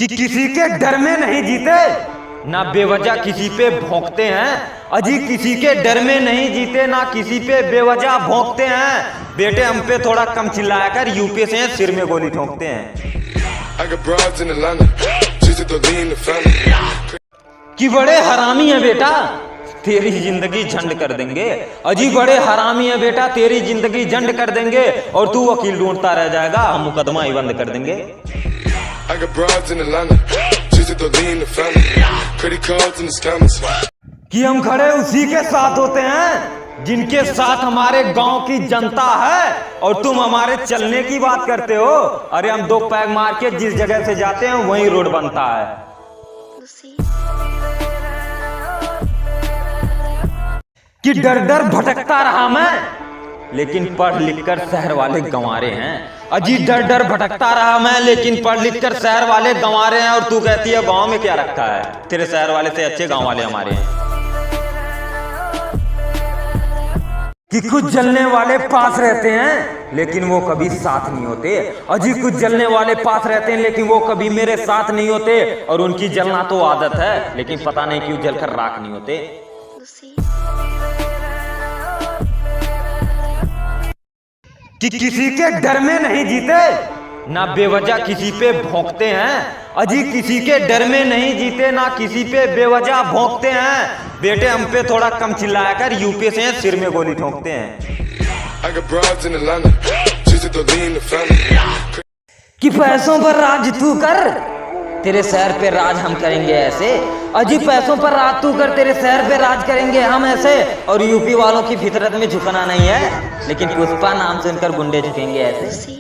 कि किसी के डर में नहीं जीते, ना बेवजह किसी पे भौंकते हैं। अजी किसी के डर में नहीं जीते, ना किसी पे बेवजह भौंकते हैं। बेटे हम पे थोड़ा कम चिल्लाया कर, यूपी से सिर में गोली ठोंकते हैं। कि बड़े हरामी है बेटा, तेरी जिंदगी झंड कर देंगे। अजी बड़े हरामी है बेटा, तेरी जिंदगी झंड कर देंगे। और तू वकील ढूंढता रह जाएगा, हम मुकदमा ही बंद कर देंगे। कि हम खड़े उसी के साथ होते हैं जिनके साथ हमारे गांव की जनता है, और तुम हमारे चलने की बात करते हो। अरे हम 2 पैग मार के जिस जगह से जाते हैं वहीं रोड बनता है। कि डर डर भटकता रहा मैं, लेकिन पढ़ लिख कर शहर वाले गंवारे हैं। अजी डर डर भटकता रहा मैं, लेकिन पढ़ लिख कर शहर वाले गंवारे हैं। और तू कहती है गांव में क्या रखा है, तेरे शहर वाले से अच्छे गांव वाले हमारे हैं। कि कुछ जलने वाले पास रहते हैं, लेकिन वो कभी साथ नहीं होते। अजी कुछ जलने वाले पास रहते हैं, लेकिन वो कभी मेरे साथ नहीं होते। और उनकी जलना तो आदत है, लेकिन पता नहीं क्यों जलकर राख नहीं होते। कि किसी के डर में नहीं जीते, ना बेवजह किसी पे भौंकते हैं। अजी किसी के डर में नहीं जीते, ना किसी पे बेवजह भौंकते हैं। बेटे हम पे थोड़ा कम चिल्लाया कर, यूपी से सिर में गोली ठोंकते हैं। कि पैसों पर राज तू कर, तेरे शहर पे राज हम करेंगे ऐसे। अजी पैसों पर राज तू कर, तेरे शहर पे राज करेंगे हम ऐसे। और यूपी वालों की फितरत में झुकना नहीं है, लेकिन पुष्पा नाम सुनकर गुंडे झुकेंगे ऐसे।